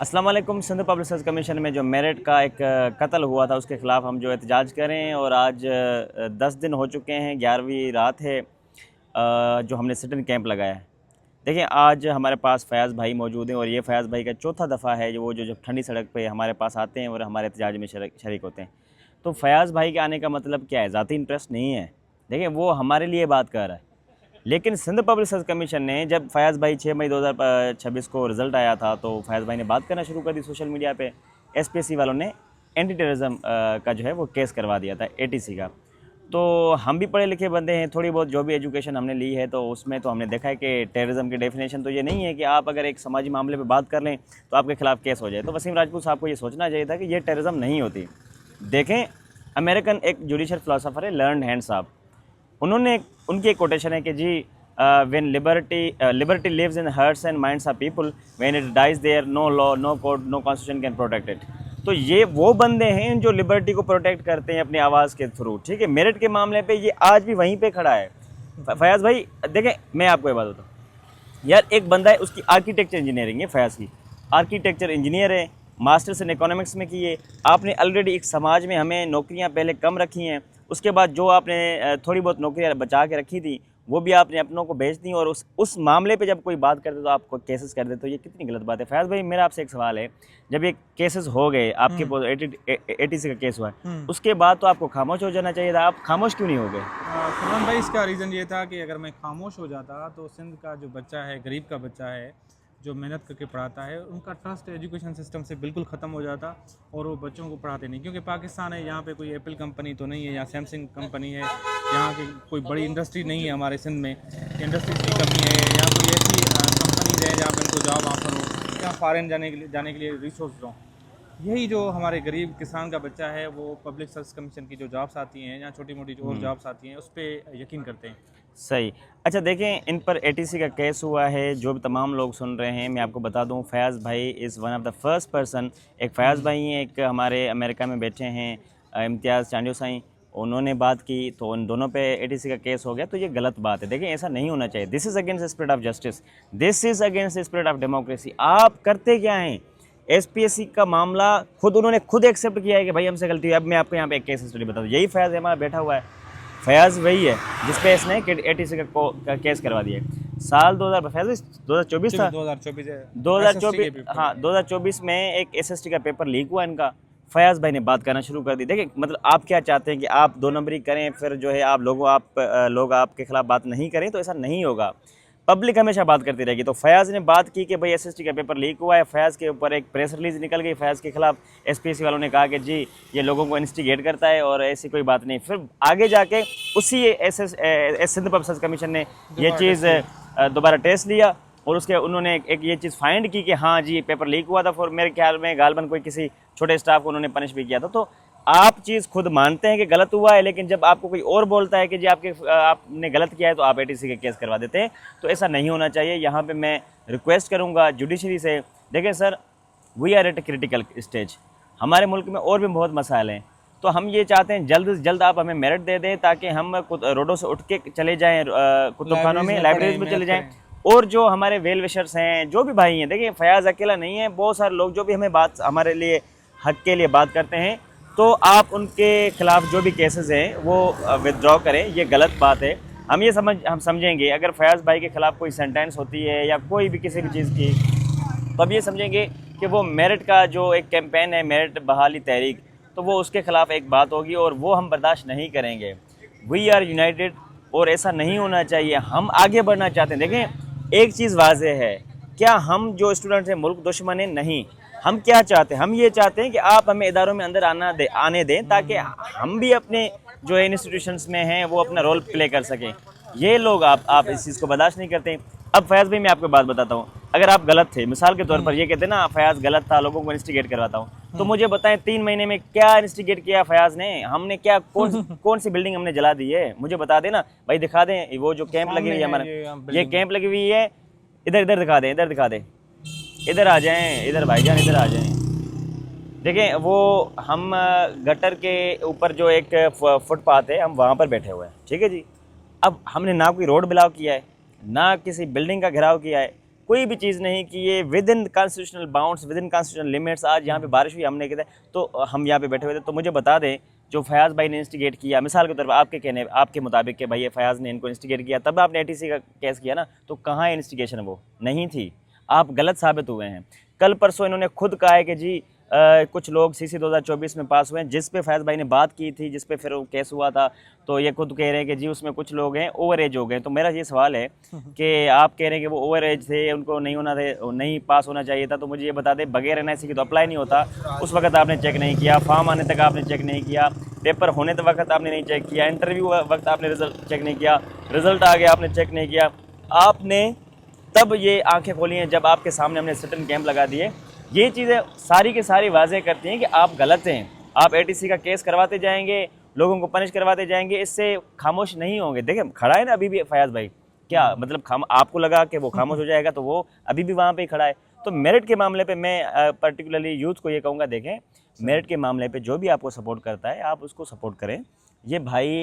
अस्सलाम वालेकुम। Sindh public service commission में जो मेरिट का एक कत्ल हुआ था उसके ख़िलाफ़ हम जो एहतजाज करें और आज 10 दिन हो चुके हैं, 11वीं रात है जो हमने सिट इन कैंप लगाया है। देखिए आज हमारे पास फ़याज़ भाई मौजूद हैं और ये फ़याज़ भाई का चौथा दफ़ा है जो वो जो जब ठंडी सड़क पे हमारे पास आते हैं और हमारे एहतजाज में शरीक होते हैं। तो फ़याज़ भाई के आने का मतलब क्या है? ज़ाती इंटरेस्ट नहीं है। देखिए वो हमारे लिए बात कर रहा है, लेकिन सिंध पब्लिक सर्विस कमीशन ने जब फ़याज़ भाई 6 मई 2026 को रिज़ल्ट आया था तो फ़याज़ भाई ने बात करना शुरू कर दी सोशल मीडिया पे। एसपीएससी वालों ने एंटी टेररिज्म का जो है वो केस करवा दिया था एटीसी का। तो हम भी पढ़े लिखे बंदे हैं, थोड़ी बहुत जो भी एजुकेशन हमने ली है तो उसमें तो हमने देखा है कि टेररिज्म की डेफिनेशन तो ये नहीं है कि आप अगर एक समाजी मामले पे बात कर लें तो आपके खिलाफ केस हो जाए। तो वसीम राजपूत साहब को ये सोचना चाहिए था कि ये टेररिज्म नहीं होती। देखें, अमेरिकन एक जुडिशल फ़िलासफ़र है लर्नड हैंड साहब, उन्होंने उनकी एक कोटेशन है कि जी when liberty lives in hearts and minds of people, when it dies there no law no code no constitution can protect it. तो ये वो बंदे हैं जो लिबर्टी को प्रोटेक्ट करते हैं अपनी आवाज़ के थ्रू। ठीक है, मेरिट के मामले पे ये आज भी वहीं पे खड़ा है। फयाज़ भाई देखें, मैं आपको ये बात बताऊँ यार, एक बंदा है उसकी आर्किटेक्चर इंजीनियरिंग है, फयाज़ की आर्किटेक्चर इंजीनियर है, मास्टर्स इन इकोनॉमिक्स में किए। आपने ऑलरेडी एक समाज में हमें नौकरियां पहले कम रखी हैं, उसके बाद जो आपने थोड़ी बहुत नौकरियां बचा के रखी थी वो भी आपने अपनों को बेच दी और उस मामले पे जब कोई बात करते तो आपको केसेस कर दे, तो ये कितनी गलत बात है। फयाज़ भाई मेरा आपसे एक सवाल है, जब ये केसेस हो गए आपके एटीसी का केस हुआ है उसके बाद तो आपको खामोश हो जाना चाहिए था, आप खामोश क्यों नहीं हो गए? फरमान भाई, इसका रीज़न ये था कि अगर मैं खामोश हो जाता तो सिंध का जो बच्चा है, गरीब का बच्चा है जो मेहनत करके पढ़ाता है, उनका ट्रस्ट एजुकेशन सिस्टम से बिल्कुल ख़त्म हो जाता और वो बच्चों को पढ़ाते नहीं। क्योंकि पाकिस्तान है, यहाँ पे कोई एप्पल कंपनी तो नहीं है या सैमसंग कंपनी है, यहाँ की कोई बड़ी इंडस्ट्री नहीं है हमारे सिंध में, इंडस्ट्रीज की कमी है, या कोई ऐसी कंपनीज है जहाँ पर उनको जॉब ऑफर हो या फॉरेन जाने के लिए रिसोर्स हों। यही जो हमारे गरीब किसान का बच्चा है वो पब्लिक सर्विस कमीशन की जो जॉब्स आती हैं या छोटी मोटी जो और जॉब्स आती हैं उस पर यकीन करते हैं। सही। अच्छा देखें, इन पर एटीसी का केस हुआ है, जो भी तमाम लोग सुन रहे हैं मैं आपको बता दूं, फ़याज़ भाई is one of the first person. एक फ़याज़ भाई हैं, एक हमारे अमेरिका में बैठे हैं इम्तियाज़ चांडियो साईं, उन्होंने बात की तो उन दोनों पे एटीसी का केस हो गया। तो ये गलत बात है। देखिए ऐसा नहीं होना चाहिए। This is against the spirit of justice, this is against the spirit of democracy. आप करते क्या हैं? एसपीएससी का मामला उन्होंने खुद एक्सेप्ट किया है कि भाई हमसे गलती हुई। अब मैं आपको यहाँ पे एक केस स्टडी बता दूँ, यही फ़याज़ हमारा बैठा हुआ है, फ़याज़ वही है जिस पे इसने एटीसी का केस करवा दिया है। साल 2024 था, 2024, हाँ 2024 में एक एसएसटी का पेपर लीक हुआ इनका। फ़याज़ भाई ने बात करना शुरू कर दी। देखिए मतलब आप क्या चाहते हैं कि आप 2 नंबरी करें, फिर जो है आप लोग आपके खिलाफ बात नहीं करें, तो ऐसा नहीं होगा। पब्लिक हमेशा बात करती रहेगी। तो फ़याज़ ने बात की कि भाई एसएसटी का पेपर लीक हुआ है, फ़याज़ के ऊपर एक प्रेस रिलीज़ निकल गई, फ़याज़ के खिलाफ एसपीएससी वालों ने कहा कि जी ये लोगों को इंस्टिगेट करता है और ऐसी कोई बात नहीं। फिर आगे जाके उसी सिंध पब्लिक सर्विस कमीशन ने ये चीज़ दोबारा टेस्ट लिया और उसके उन्होंने एक ये चीज़ फाइंड की कि हाँ जी पेपर लीक हुआ था। फिर मेरे ख्याल में गालबन कोई किसी छोटे स्टाफ को उन्होंने पनिश भी किया था। तो आप चीज़ खुद मानते हैं कि गलत हुआ है, लेकिन जब आपको कोई और बोलता है कि जी आपने गलत किया है तो आप एटीसी के केस करवा देते हैं। तो ऐसा नहीं होना चाहिए। यहाँ पे मैं रिक्वेस्ट करूँगा जुडिशरी से, देखें sir, we are at a critical stage, हमारे मुल्क में और भी बहुत मसाइल हैं। तो हम ये चाहते हैं जल्द से जल्द आप हमें मेरिट दे दें ताकि हम रोडों से उठ के चले जाएँ, कुतुब खानों में, लाइब्रेरीज में चले जाएँ। और जो हमारे वेल विशर्स हैं, जो भी भाई हैं, देखिए फ़याज़ अकेला नहीं है, बहुत सारे लोग जो भी हमारे लिए हक के लिए बात करते हैं, तो आप उनके खिलाफ जो भी केसेस हैं वो विदड्रॉ करें। ये गलत बात है। हम समझेंगे अगर फ़याज़ भाई के ख़िलाफ़ कोई सेंटेंस होती है या कोई भी किसी भी चीज़ की, तो अब ये समझेंगे कि वो मेरिट का जो एक कैंपेन है, मेरिट बहाली तहरीक, तो वो उसके ख़िलाफ़ एक बात होगी और वो हम बर्दाश्त नहीं करेंगे। वी आर यूनाइटेड और ऐसा नहीं होना चाहिए। हम आगे बढ़ना चाहते हैं। देखें एक चीज़ वाज़ेह है, क्या हम जो स्टूडेंट्स हैं मुल्क दुश्मन है? नहीं। हम क्या चाहते हैं? हम ये चाहते हैं कि आप हमें इदारों में अंदर आने दें ताकि हम भी अपने जो इंस्टीट्यूशंस में हैं वो अपना रोल प्ले कर सकें। ये लोग आप इस चीज़ को बर्दाश्त नहीं करते। अब फ़याज़ भाई मैं आपको बात बताता हूँ, अगर आप गलत थे, मिसाल के तौर पर ये कहते ना फ़याज़ गलत था, लोगों को इंस्टिगेट करवाता हूँ, तो मुझे बताएं 3 महीने में क्या इंस्टिगेट किया फ़याज़ ने? हमने क्या कौन सी बिल्डिंग हमने जला दी है? मुझे बता देना भाई, दिखा दें वो जो कैंप लगी हुई है हमारा, ये कैंप लगी हुई है, इधर दिखा दें, इधर दिखा दें, इधर आ जाएं, इधर भाईजान इधर आ जाएं। देखें वो हम गटर के ऊपर जो एक फुटपाथ है, हम वहाँ पर बैठे हुए हैं, ठीक है जी। अब हमने ना कोई रोड ब्लॉक किया है, ना किसी बिल्डिंग का घेराव किया है, कोई भी चीज़ नहीं कि ये with in constitutional bounds, with in constitutional limits. आज यहाँ पे बारिश हुई, हमने कहते तो हम यहाँ पे बैठे हुए थे, तो मुझे बता दें जो फयाज़ भाई ने इंस्टिगेट किया, मिसाल के तौर पर आपके मुताबिक कि भाई ये फयाज़ ने इनको इंस्टिगेट किया, तब आपने ATC का केस किया ना, तो कहाँ इंस्टिगेशन वो नहीं थी, आप गलत साबित हुए हैं। कल परसों इन्होंने खुद कहा है कि जी कुछ लोग CC 2024 में पास हुए हैं, जिस पे फैज़ भाई ने बात की थी, जिस पे फिर वो केस हुआ था, तो ये खुद कह रहे हैं कि जी उसमें कुछ लोग हैं ओवर एज हो गए। तो मेरा ये सवाल है कि आप कह रहे हैं कि वो ओवर एज थे, उनको नहीं पास होना चाहिए था, तो मुझे ये बता दें बगैर NIC की तो अप्लाई नहीं होता। उस वक्त आपने चेक नहीं किया, फॉर्म आने तक आपने चेक नहीं किया, पेपर होने तक वक्त आपने नहीं चेक किया, इंटरव्यू वक्त आपने रिजल्ट चेक नहीं किया, रिजल्ट आ गया आपने चेक नहीं किया। आपने तब ये आंखें खोली हैं जब आपके सामने हमने सिटिंग कैंप लगा दिए। ये चीज़ें सारी की सारी वाज़ेह करती हैं कि आप गलत हैं। आप ATC का केस करवाते जाएंगे, लोगों को पनिश करवाते जाएंगे, इससे खामोश नहीं होंगे। देखें खड़ा है ना अभी भी फयाज़ भाई, क्या मतलब आपको लगा कि वो खामोश हो जाएगा, तो वो अभी भी वहाँ पे ही खड़ा है। तो मेरिट के मामले पे मैं पर्टिकुलरली यूथ को ये कहूँगा, देखें मेरिट के मामले पे जो भी आपको सपोर्ट करता है आप उसको सपोर्ट करें। ये भाई